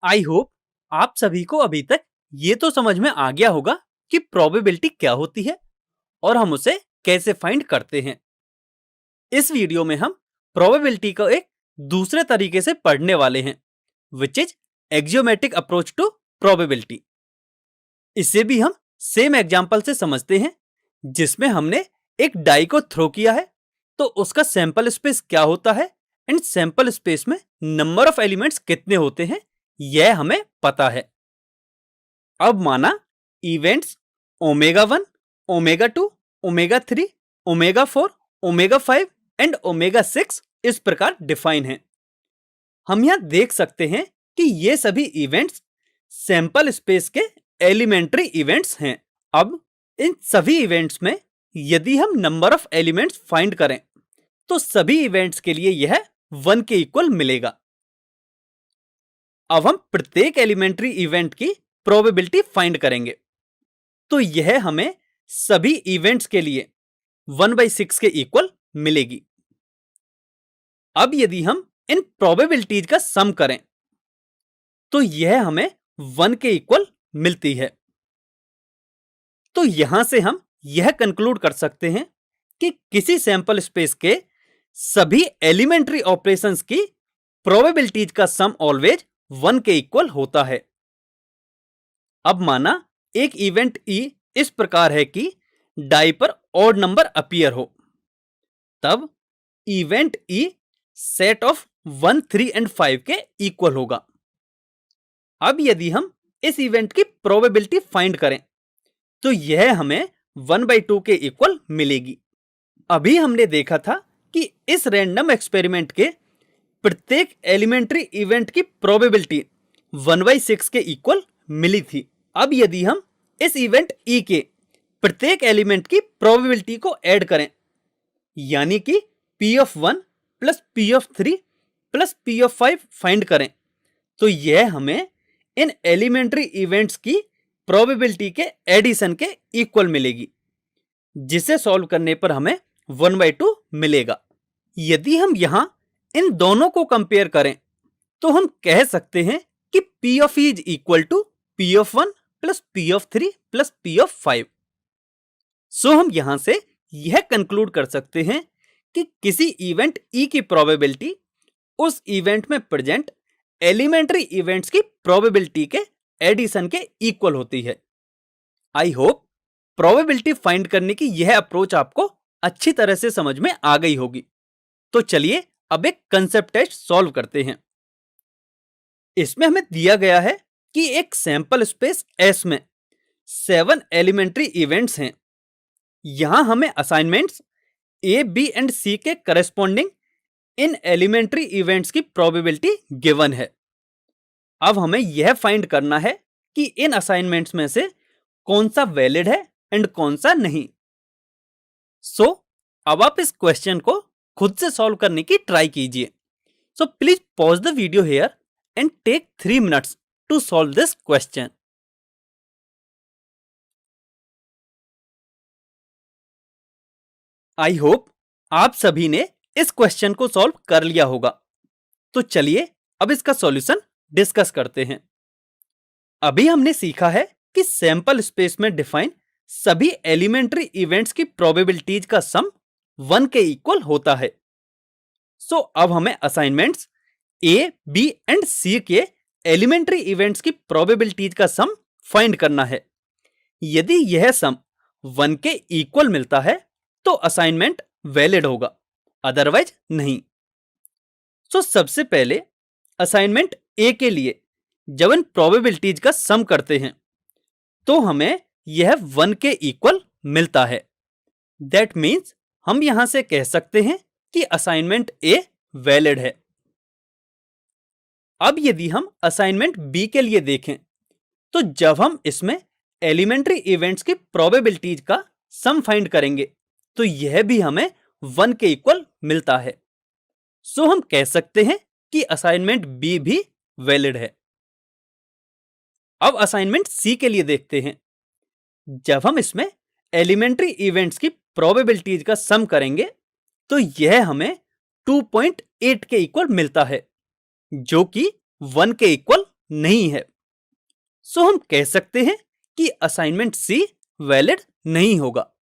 आई hope आप सभी को अभी तक ये तो समझ में आ गया होगा कि प्रोबेबिलिटी क्या होती है और हम उसे कैसे फाइंड करते हैं। इस वीडियो में हम प्रोबेबिलिटी को एक दूसरे तरीके से पढ़ने वाले हैं, which is axiomatic approach to probability. इसे भी हम सेम एग्जाम्पल से समझते हैं, जिसमें हमने एक डाई को थ्रो किया है तो उसका सैंपल स्पेस क्या होता है एंड सैंपल स्पेस में नंबर ऑफ एलिमेंट्स कितने होते हैं यह हमें पता है। अब माना events omega 1, omega 2, omega 3, omega 4, omega 5 and omega 6 इस प्रकार डिफाइन है। हम यहां देख सकते हैं कि ये सभी इवेंट्स सैंपल स्पेस के एलिमेंट्री इवेंट्स हैं। अब इन सभी इवेंट्स में यदि हम नंबर ऑफ एलिमेंट्स फाइंड करें तो सभी इवेंट्स के लिए यह 1 के इक्वल मिलेगा। अब हम प्रत्येक एलिमेंट्री इवेंट की प्रोबेबिलिटी फाइंड करेंगे तो यह हमें सभी इवेंट्स के लिए 1/6 के इक्वल मिलेगी। अब यदि हम इन प्रोबेबिलिटीज का सम करें तो यह हमें 1 के इक्वल मिलती है। तो यहां से हम यह कंक्लूड कर सकते हैं कि किसी सैंपल स्पेस के सभी एलिमेंट्री ऑपरेशंस की प्रोबेबिलिटीज का सम ऑलवेज 1 के इक्वल होता है। अब माना एक इवेंट ई इस प्रकार है कि डाई पर ऑड नंबर अपीयर हो, तब event E set of 1, 3 and 5 के इक्वल होगा। अब यदि हम इस इवेंट की प्रोबेबिलिटी फाइंड करें तो यह हमें 1/2 के इक्वल मिलेगी। अभी हमने देखा था कि इस रैंडम एक्सपेरिमेंट के प्रत्येक एलिमेंट्री इवेंट की प्रोबेबिलिटी 1/6 के इक्वल मिली थी। अब यदि हम इस इवेंट ई के प्रत्येक एलिमेंट की प्रोबेबिलिटी को ऐड करें, यानी कि P of 1 plus P of 3 plus P of 5 find करें, तो यह हमें इन एलिमेंट्री इवेंट्स की प्रोबेबिलिटी के एडिशन के इक्वल मिलेगी, जिसे सॉल्व करने पर हमें 1/2 मिलेगा। यदि हम यहां इन दोनों को कंपेयर करें तो हम कह सकते हैं कि P of E is equal to P of 1 plus P of 3 plus P of 5। So हम यहां से यह कंक्लूड कर सकते हैं कि किसी इवेंट E की प्रोबेबिलिटी उस इवेंट में प्रेजेंट एलिमेंट्री इवेंट्स की प्रोबेबिलिटी के एडिशन के इक्वल होती है। आई होप प्रोबेबिलिटी फाइंड करने की यह अप्रोच आपको अच्छी तरह से समझ में आ गई होगी। तो चलिए अब एक कंसेप्ट टेस्ट सॉल्व करते हैं। इसमें हमें दिया गया है कि एक सैंपल स्पेस S में 7 एलिमेंट्री इवेंट्स हैं। यहां हमें assignments A, B and C के करस्पॉन्डिंग इन एलिमेंट्री इवेंट्स की प्रोबेबिलिटी गिवन है। अब हमें यह फाइंड करना है कि इन असाइनमेंट्स में से कौन सा वैलिड है एंड कौन सा नहीं। सो अब आप इस क्वेश्चन को खुद से सॉल्व करने की ट्राई कीजिए। So please pause the video here and take 3 minutes to solve this question. I hope आप सभी ने इस क्वेश्चन को सॉल्व कर लिया होगा। तो चलिए अब इसका सॉल्यूशन डिस्कस करते हैं। अभी हमने सीखा है कि सैंपल स्पेस में डिफाइन सभी एलिमेंट्री इवेंट्स की प्रोबेबिलिटीज का सम 1 के इक्वल होता है। सो अब हमें assignments A, B and C के एलिमेंट्री इवेंट्स की प्रोबेबिलिटीज का सम फाइंड करना है। यदि यह सम 1 के इक्वल मिलता है तो असाइनमेंट वैलिड होगा, अदरवाइज नहीं। सो सबसे पहले असाइनमेंट A के लिए जब इन प्रोबेबिलिटीज का सम करते हैं तो हमें यह 1 के इक्वल मिलता है। दैट मीन्स हम यहां से कह सकते हैं कि असाइनमेंट A वैलिड है। अब यदि हम असाइनमेंट B के लिए देखें तो जब हम इसमें एलिमेंट्री इवेंट्स की प्रोबेबिलिटीज का सम फाइंड करेंगे तो यह भी हमें 1 के इक्वल मिलता है। सो हम कह सकते हैं कि असाइनमेंट B भी वैलिड है। अब असाइनमेंट C के लिए देखते हैं। जब हम इसमें एलिमेंट्री इवेंट्स की प्रोबेबिलिटीज का सम करेंगे तो यह हमें 2.8 के इक्वल मिलता है, जो कि 1 के इक्वल नहीं है। सो हम कह सकते हैं कि असाइनमेंट सी वैलिड नहीं होगा।